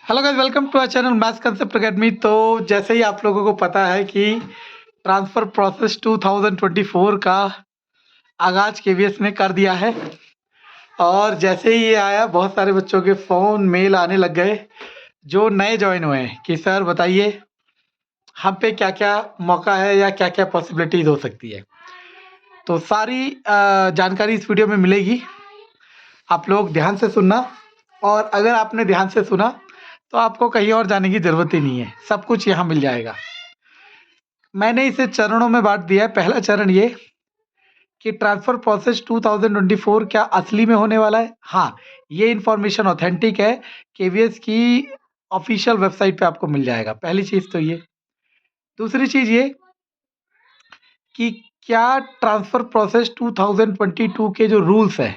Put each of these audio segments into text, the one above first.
Hello guys, welcome to our channel maths concept academy. तो जैसे ही आप लोगों को पता है कि ट्रांसफ़र प्रोसेस 2024 का आगाज़ केवीएस ने कर दिया है और जैसे ही ये आया बहुत सारे बच्चों के फ़ोन मेल आने लग गए जो नए ज्वाइन हुए हैं कि सर बताइए हम पे क्या-क्या मौका है या क्या-क्या पॉसिबिलिटीज़ हो सकती है। तो सारी जानकारी इस वीडियो में मिलेगी। आप लोग ध्यान से सुनना और अगर आपने ध्यान से सुना तो आपको कहीं और जाने की ज़रूरत ही नहीं है, सब कुछ यहाँ मिल जाएगा। मैंने इसे चरणों में बाँट दिया है। पहला चरण ये कि ट्रांसफ़र प्रोसेस 2024 क्या असली में होने वाला है? हाँ, ये इन्फॉर्मेशन ऑथेंटिक है, केवीएस की ऑफ़िशियल वेबसाइट पे आपको मिल जाएगा। पहली चीज़ तो ये। दूसरी चीज़ ये कि क्या ट्रांसफ़र प्रोसेस 2022 के जो रूल्स हैं,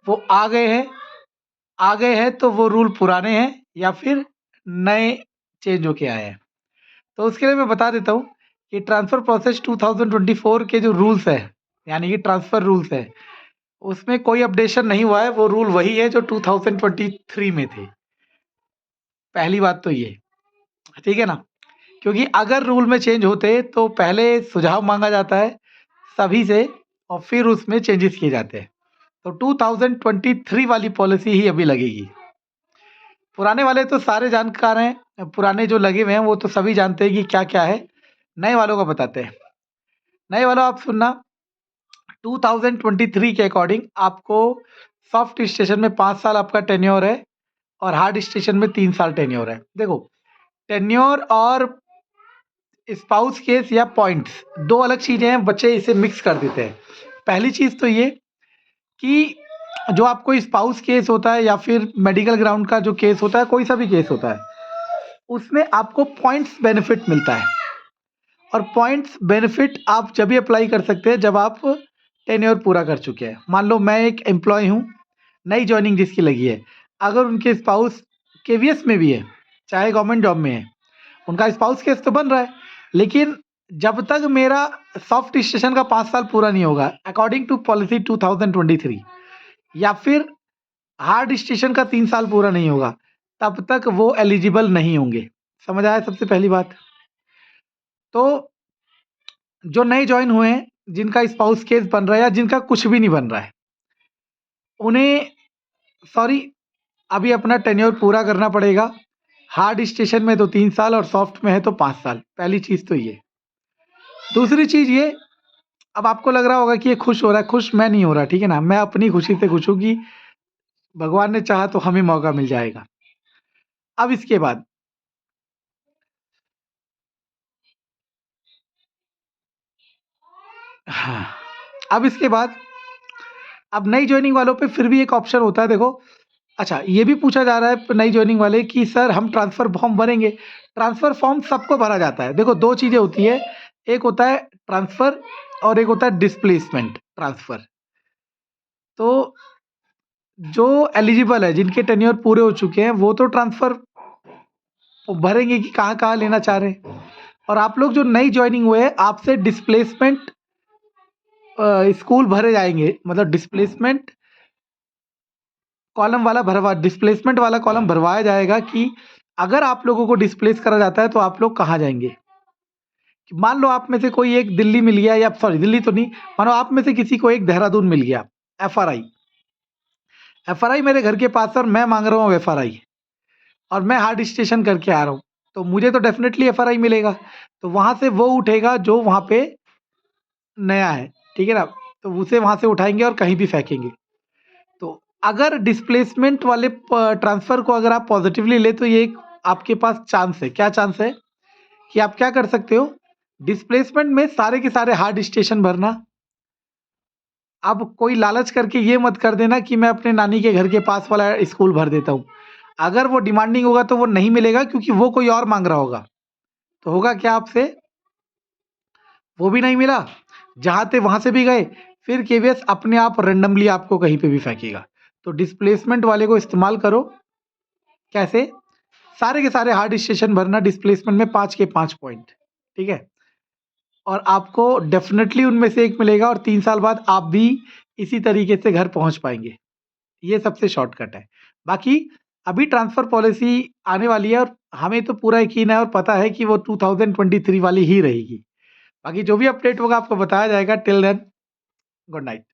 वो आ गए हैं? आ गए हैं तो वो रूल पुराने हैं या फिर नए चेंज होके आए हैं? तो उसके लिए मैं बता देता हूँ कि ट्रांसफ़र प्रोसेस 2024 के जो रूल्स हैं, यानी कि ट्रांसफ़र रूल्स हैं, उसमें कोई अपडेशन नहीं हुआ है। वो रूल वही है जो 2023 में थे। पहली बात तो ये, ठीक है ना? क्योंकि अगर रूल में चेंज होते तो पहले सुझाव माँगा जाता है सभी से और फिर उसमें चेंजेस किए जाते हैं। तो 2023 वाली पॉलिसी ही अभी लगेगी। पुराने वाले तो सारे जानकार हैं, पुराने जो लगे हुए हैं वो तो सभी जानते हैं कि क्या-क्या है। नए वालों को बताते हैं। नए वालों आप सुनना, 2023 के अकॉर्डिंग आपको सॉफ्ट स्टेशन में 5 साल आपका टेन्योर है और हार्ड स्टेशन में 3 साल टेन्योर है। देखो, टेन्योर और स्पाउस केस या पॉइंट्स 2 अलग चीज़ें हैं, बच्चे इसे मिक्स कर देते हैं। पहली चीज़ तो ये कि जो आपको स्पाउस केस होता है या फिर मेडिकल ग्राउंड का जो केस होता है, कोई सा भी केस होता है, उसमें आपको पॉइंट्स बेनिफिट मिलता है और पॉइंट्स बेनिफिट आप जब भी अप्लाई कर सकते हैं जब आप टेन्योर पूरा कर चुके हैं। मान लो मैं एक एम्प्लॉय हूँ, नई जॉइनिंग जिसकी लगी है, अगर उनके स्पाउस केवीएस में भी है, चाहे गवर्नमेंट जॉब में है, उनका स्पाउस केस तो बन रहा है, लेकिन जब तक मेरा सॉफ्ट स्टेशन का 5 साल पूरा नहीं होगा अकॉर्डिंग टू पॉलिसी 2023 या फिर हार्ड स्टेशन का 3 साल पूरा नहीं होगा, तब तक वो एलिजिबल नहीं होंगे। समझ आया सबसे पहली बात? तो जो नए जॉइन हुए हैं, जिनका स्पाउस केस बन रहा है या जिनका कुछ भी नहीं बन रहा है, उन्हें सॉरी अभी अपना टेन्योर पूरा करना पड़ेगा। हार्ड स्टेशन में तो 3 साल और सॉफ्ट में है तो 5 साल। पहली चीज़ तो ये। दूसरी चीज़ ये, अब आपको लग रहा होगा कि ये खुश हो रहा है, खुश मैं नहीं हो रहा, ठीक है ना? मैं अपनी खुशी से खुश हूँ कि भगवान ने चाहा तो हमें मौका मिल जाएगा। अब इसके बाद हाँ, अब इसके बाद अब नई जॉइनिंग वालों पे फिर भी एक ऑप्शन होता है, देखो। अच्छा, ये भी पूछा जा रहा है नई जॉइनिंग वाले कि सर हम ट्रांसफ़र फॉर्म भरेंगे। ट्रांसफ़र फॉर्म सबको भरा जाता है। देखो 2 चीज़ें होती है, एक होता है ट्रांसफ़र और एक होता है डिस्प्लेसमेंट ट्रांसफ़र। तो जो एलिजिबल है, जिनके टेन्योर पूरे हो चुके हैं, वो तो ट्रांसफ़र भरेंगे कि कहाँ-कहाँ लेना चाह रहे हैं। और आप लोग जो नई जॉइनिंग हुए हैं, आपसे डिस्प्लेसमेंट स्कूल भरे जाएँगे, मतलब डिस्प्लेसमेंट कॉलम वाला भरवा डिस्प्लेसमेंट वाला कॉलम भरवाया जाएगा कि अगर आप लोगों को डिस्प्लेस करा जाता है तो आप लोग कहाँ जाएँगे? मान लो आप में से कोई एक दिल्ली मिल गया, या सॉरी दिल्ली तो नहीं, मानो आप में से किसी को एक देहरादून मिल गया, एफआरआई। एफआरआई मेरे घर के पास है और मैं माँग रहा हूँ एफआरआई और मैं हार्ड स्टेशन करके आ रहा हूँ, तो मुझे तो डेफ़िनेटली एफआरआई मिलेगा। तो वहाँ से वो उठेगा जो वहाँ पे नया है, ठीक है ना? तो उसे वहाँ से उठाएँगे और कहीं भी फेंकेंगे। तो अगर डिस्प्लेसमेंट वाले ट्रांसफ़र को अगर आप पॉजिटिवली ले तो ये एक आपके पास चांस है। क्या चांस है कि आप क्या कर सकते हो, डिस्प्लेसमेंट में सारे के सारे हार्ड स्टेशन भरना। अब कोई लालच करके ये मत कर देना कि मैं अपने नानी के घर के पास वाला स्कूल भर देता हूँ। अगर वो डिमांडिंग होगा तो वो नहीं मिलेगा, क्योंकि वो कोई और माँग रहा होगा। तो होगा क्या आपसे, वो भी नहीं मिला, जहाँ थे वहाँ से भी गए, फिर केवीएस अपने आप रैंडमली आपको कहीं पे भी फेंकेगा। तो डिस्प्लेसमेंट वाले को इस्तेमाल करो। कैसे? सारे के सारे हार्ड स्टेशन भरना डिस्प्लेसमेंट में 5 के 5 पॉइंट, ठीक है? और आपको डेफ़िनेटली उनमें से एक मिलेगा और 3 साल बाद आप भी इसी तरीके से घर पहुँच पाएँगे। ये सबसे शॉर्टकट है। बाकी अभी ट्रांसफ़र पॉलिसी आने वाली है और हमें तो पूरा यकीन है और पता है कि वो 2023 वाली ही रहेगी। बाकी जो भी अपडेट होगा आपको बताया जाएगा। Till then good night.